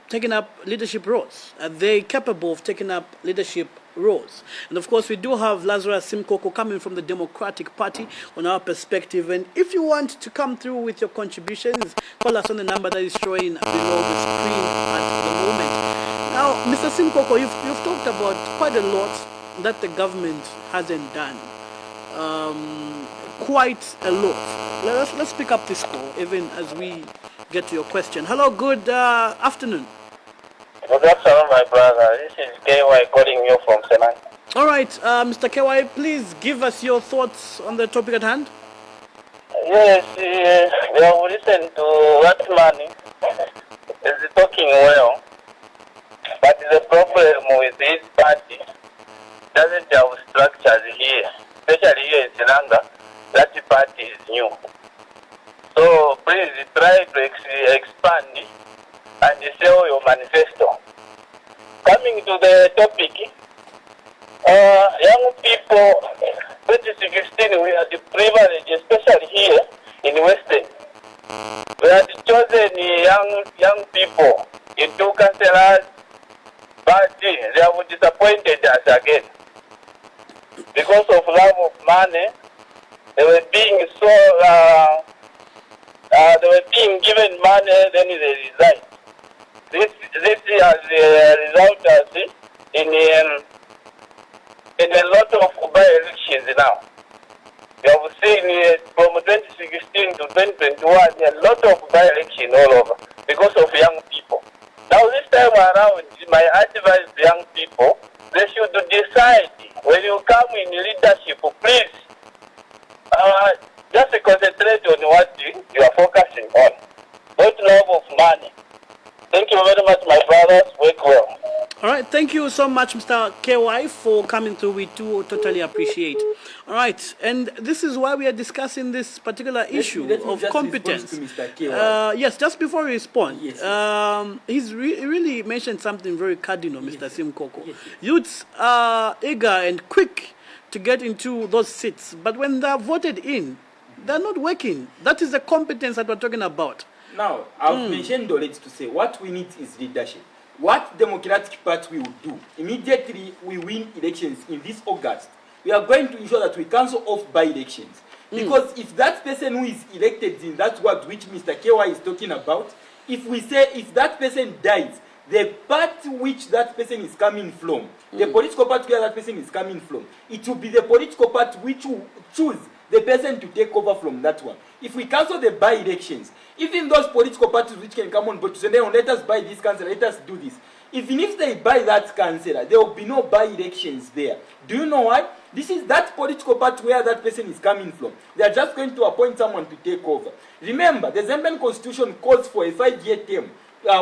taking up leadership roles. Are they capable of taking up leadership roles? And of course, we do have Lazarous Simukoko coming from the Democratic Party on our perspective. And if you want to come through with your contributions, call us on the number that is showing below the screen at the moment. Now, Mr. Simukoko, you've talked about quite a lot that the government hasn't done. Quite a lot. Let's pick up this call, even as we get to your question. Hello, good afternoon. Good afternoon, my brother. This is KY calling you from Senang. All right, Mr. KY, please give us your thoughts on the topic at hand. Yes, we have listened to that man. He's talking well, but the problem with this party doesn't have structures here, especially here in Senanga. That party is new. So please try to expand and sell your manifesto. Coming to the topic, young people, 2016 we had the privilege, especially here in Western. We had chosen young people into councillors, but they have disappointed us again. Because of love of money, they were being they were being given money, then they resigned. This has resulted in a lot of by-elections now. We have seen from 2016 to 2021 a lot of by-elections all over because of young people. Now this time around, my advice to young people, they should decide when you come in leadership, please just concentrate on what you are focusing on, not love of money. Thank you very much, my brothers. Work well. All right, thank you so much, Mr. KY, for coming through. We do totally appreciate. All right, and this is why we are discussing this particular issue of competence. To Mr. KY. Yes, just before we respond, Yes. he's really mentioned something very cardinal, Mr. Simukoko. Yes. Youths are eager and quick to get into those seats, but when they're voted in, they're not working. That is the competence that we're talking about. Now, I've mentioned already to say what we need is leadership. What Democratic Party will do, immediately we win elections in this August, we are going to ensure that we cancel off by-elections. Because if that person who is elected in that ward which Mr. Kewa is talking about, if we say if that person dies, the party which that person is coming from, the political party where that person is coming from, it will be the political party which will choose the person to take over from that one. If we cancel the by-elections, even those political parties which can come on board to say, no, let us buy this councillor, let us do this. Even if they buy that councillor, there will be no by-elections there. Do you know why? This is that political party where that person is coming from. They are just going to appoint someone to take over. Remember, the Zambian constitution calls for a 5-year term,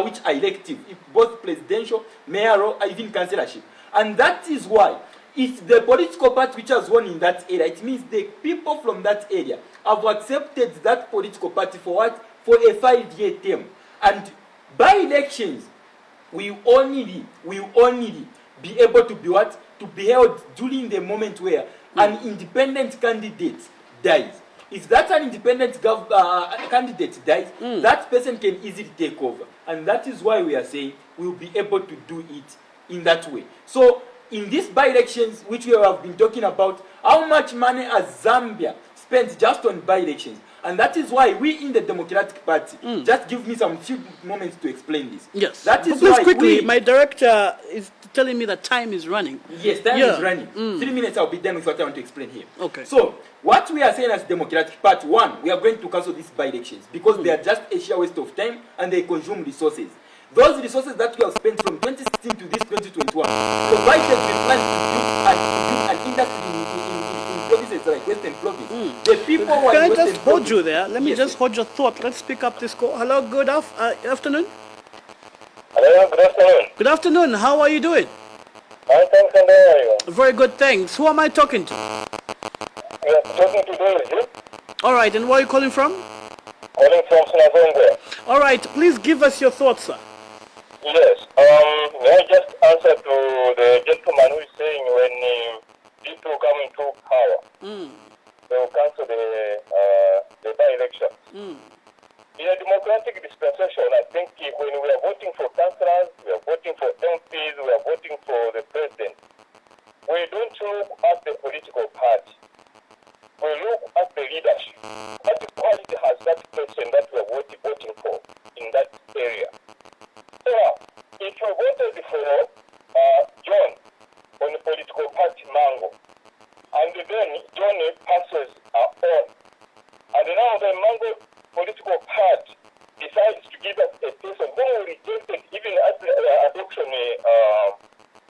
which are elective, both presidential, mayoral, even councillorship. And that is why, if the political party which has won in that area, it means the people from that area have accepted that political party for what? For a 5-year term. And by elections, we only be able to be what? To be held during the moment where an independent candidate dies. If that an independent candidate dies, that person can easily take over. And that is why we are saying we'll be able to do it in that way. So, in these by-elections, which we have been talking about, how much money has Zambia spent just on by-elections? And that is why we in the Democratic Party, just give me some few moments to explain this. Yes. That is please why quickly, my director is telling me that time is running. Yes, time is running. 3 minutes, I'll be done with what I want to explain here. Okay. So, what we are saying as Democratic Party, one, we are going to cancel these by-elections because they are just a sheer waste of time and they consume resources. Those resources that we have spent from 2016 to this 2021, provided we plan to build an industry in provinces like Western Province, the people who are Can in I Western just hold Province, you there? Let me Yes, just yes. hold your thought. Let's pick up this call. Hello, good afternoon. Hello, good afternoon. Good afternoon. How are you doing? I'm thanks and how are you? Very good, thanks. Who am I talking to? You are talking to Dorothy, All right, and where are you calling from? calling from Sinazongo. All right, please give us your thoughts, sir. Yes, may I just answer to the gentleman who is saying when people come into power, they will cancel the by-election. In a democratic dispensation, I think when we are voting for councillors, we are voting for MPs, we are voting for the president, we don't look at the political party. We look at the leadership. What quality has that person that we are voting for in that area? So, if you voted for John on the political party Mango, and then John passes on, and now the Mango political party decides to give us a person who rejected even at the adoption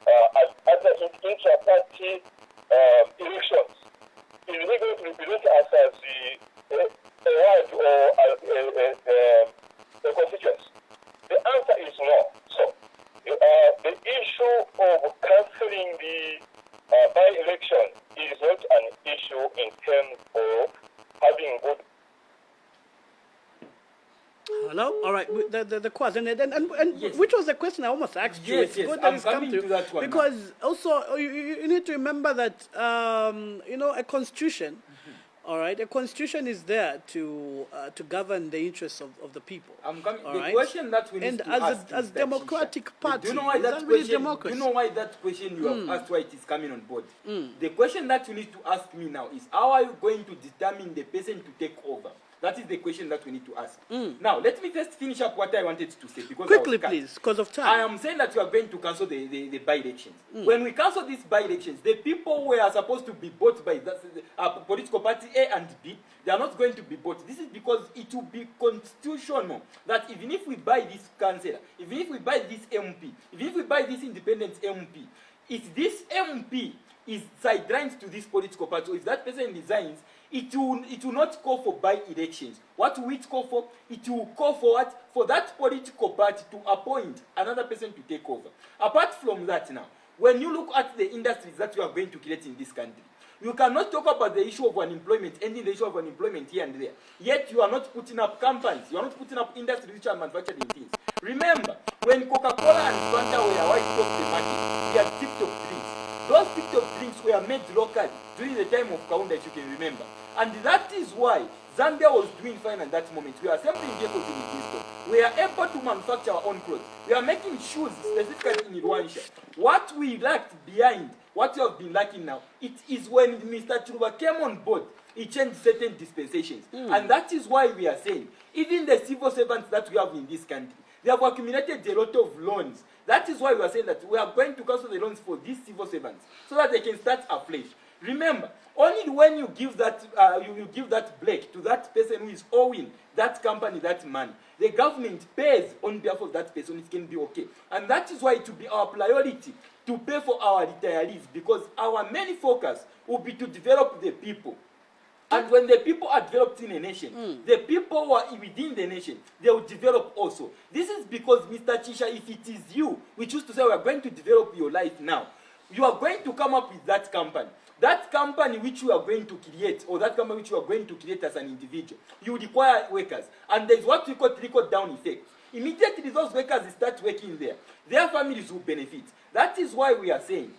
at the intra-party elections, is he going to represent us as a ward or a constituency? The answer is no. So, the issue of cancelling the by-election is not an issue in terms of having good. Hello? All right, the question. And Yes. which was the question I almost asked you? Yes, It's yes, good that I'm it's come coming through. to that one now. Because also, you need to remember that, a constitution, all right, a constitution is there to govern the interests of the people. I'm coming. All The right? question that we need And to as ask as is that, democratic Shisha, party, do you know why is that that really question? democracy? Do you know why that question you have asked why it is coming on board? The question that you need to ask me now is how are you going to determine the person to take over? That is the question that we need to ask. Now, let me first finish up what I wanted to say because Quickly, I was cut. please, because of time. I am saying that you are going to cancel the by-elections. When we cancel these by-elections, the people who are supposed to be bought by political party A and B, they are not going to be bought. This is because it will be constitutional that even if we buy this councillor, even if we buy this MP, even if we buy this independent MP, if this MP is sidelined to this political party, or if that person resigns, it will not call for by-elections. What will it call for? It will call for what? For that political party to appoint another person to take over. Apart from that now, when you look at the industries that you are going to create in this country, you cannot talk about the issue of unemployment, ending the issue of unemployment here and there. Yet you are not putting up companies, you are not putting up industries which are manufacturing things. Remember, when Coca-Cola and Fanta were wiped off the market, they had TikTok things. those picture of drinks were made locally during the time of Kaunda, if you can remember. And that is why Zambia was doing fine at that moment. We are assembling vehicles in Kingston. We are able to manufacture our own clothes. We are making shoes specifically in Rwanda. What we lacked behind, what we have been lacking now, it is when Mr. Chiluba came on board, he changed certain dispensations. And that is why we are saying, even the civil servants that we have in this country, they have accumulated a lot of loans. That is why we are saying that we are going to cancel the loans for these civil servants so that they can start afresh. Remember, only when you give that you give that break to that person who is owing that company that money, the government pays on behalf of that person, it can be okay. And that is why it will be our priority to pay for our retirees, because our main focus will be to develop the people. And when the people are developed in a nation, the people who are within the nation, they will develop also. This is because, Mr. Chisha, if it is you, we choose to say we are going to develop your life now, you are going to come up with that company. That company which you are going to create, or that company which you are going to create as an individual, you require workers. And there is what we call trickle-down effect. Immediately those workers start working there, their families will benefit. That is why we are saying,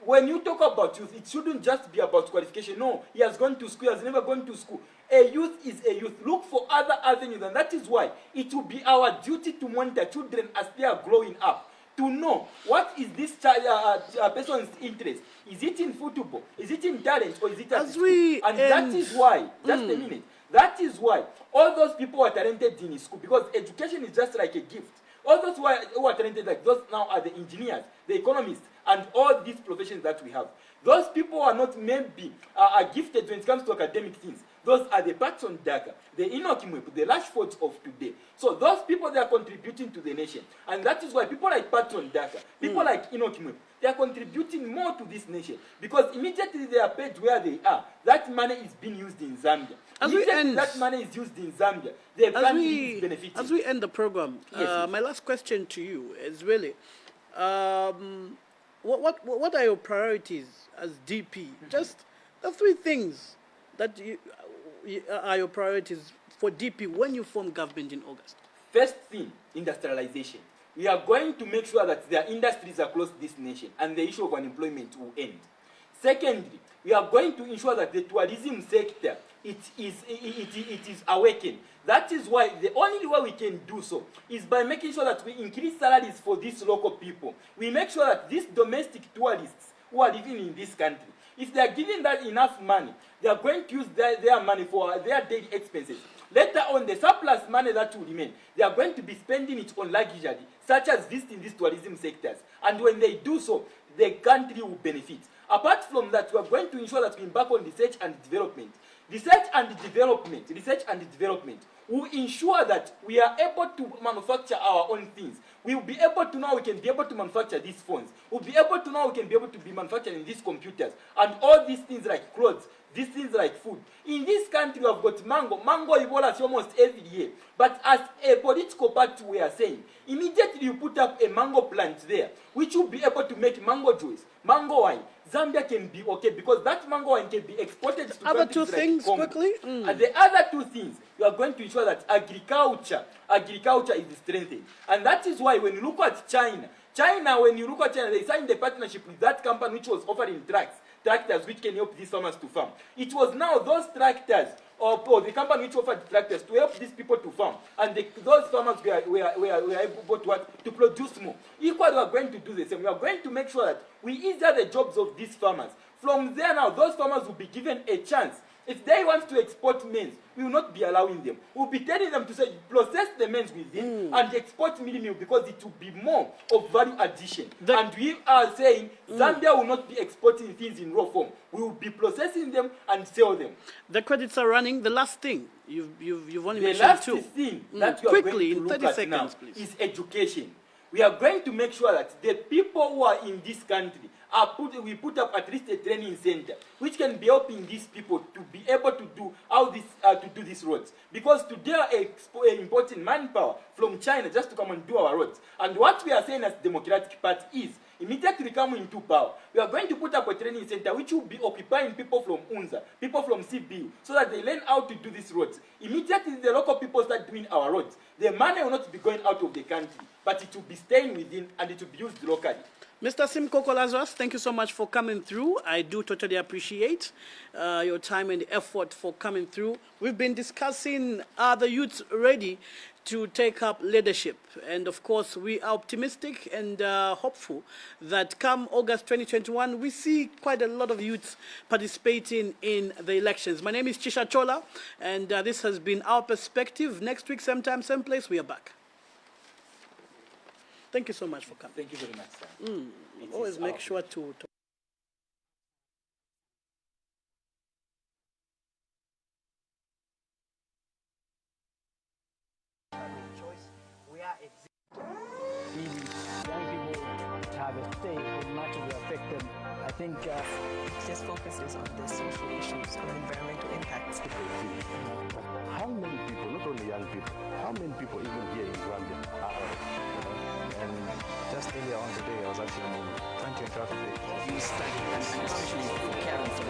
when you talk about youth, it shouldn't just be about qualification. No, he has gone to school, he has never gone to school. A youth is a youth. Look for other avenues, and that is why it will be our duty to monitor children as they are growing up, to know what is this person's interest. Is it in football? Is it in talent? Or is it at school? And that is why, just a minute, that is why all those people are talented in school, because education is just like a gift. All those who are talented, like those now are the engineers, the economists, and all these professions that we have. Those people are not maybe are gifted when it comes to academic things. Those are the Patson Daka, the Enoch Mwepu, the Rashfords of today. So those people, they are contributing to the nation. And that is why people like Patson Daka, people like Enoch Mwepu, they are contributing more to this nation. Because immediately they are paid where they are, that money is being used in Zambia. That money is used in Zambia, the country is benefiting. As we end the program, my last question to you is really, what are your priorities as DP? Just the three things that are your priorities for DP when you form government in August. First thing, industrialization. We are going to make sure that there are industries across this nation and the issue of unemployment will end. Secondly, we are going to ensure that the tourism sector it is awakened. That is why the only way we can do so is by making sure that we increase salaries for these local people. We make sure that these domestic tourists who are living in this country, if they are given that enough money, they are going to use their money for their daily expenses. Later on, the surplus money that will remain, they are going to be spending it on luxury, such as visiting these tourism sectors. And when they do so, the country will benefit. Apart from that, we are going to ensure that we embark on research and development. Research and development will ensure that we are able to manufacture our own things. We will be able to know we can be able to manufacture these phones. We'll be able to know we can be able to be manufacturing these computers and all these things like clothes, these things like food. In this country, we have got mango. Mango evolves almost every year. But as a political party, we are saying, immediately you put up a mango plant there, which will be able to make mango juice, mango wine. Zambia can be okay because that mango wine can be exported to other two like things Congo. quickly. And the other two things, you are going to ensure that agriculture is strengthened. And that is why when you look at China, they signed a partnership with that company which was offering tractors which can help these farmers to farm. It was now those tractors or the company which offered tractors to help these people to farm, and those farmers were able to produce more. Equally, we are going to do the same. We are going to make sure that we ease the jobs of these farmers. From there now, those farmers will be given a chance. If they want to export maize, we will not be allowing them. We will be telling them to say, process the maize within and export meal because it will be more of value addition. And we are saying Zambia will not be exporting things in raw form. We will be processing them and sell them. The credits are running. The last thing, you've only mentioned two. The last thing that we are quickly, going to in 30 look at seconds, now please, is education. We are going to make sure that the people who are in this country we put up at least a training center which can be helping these people to be able to do these roads, because today are importing manpower from China just to come and do our roads. And what we are saying as Democratic Party is, immediately coming into power, we are going to put up a training center which will be occupying people from UNZA, people from CBU, so that they learn how to do these roads. Immediately the local people start doing our roads. The money will not be going out of the country, but it will be staying within and it will be used locally. Mr. Simukoko Lazarous, thank you so much for coming through. I do totally appreciate your time and effort for coming through. We've been discussing, are the youths ready to take up leadership? And of course, we are optimistic and hopeful that come August 2021, we see quite a lot of youths participating in the elections. My name is Chisha Chola, and this has been Our Perspective. Next week, same time, same place, we are back. Thank you so much for coming. Thank you very much, sir. Always make sure to We are young people have a stake in much of the affected. I think just focuses on the social issues or environmental impacts. How many people, not only young people, how many people even here in Zambia are and just earlier on today, I was actually in 20 and traffic. You study and especially caring for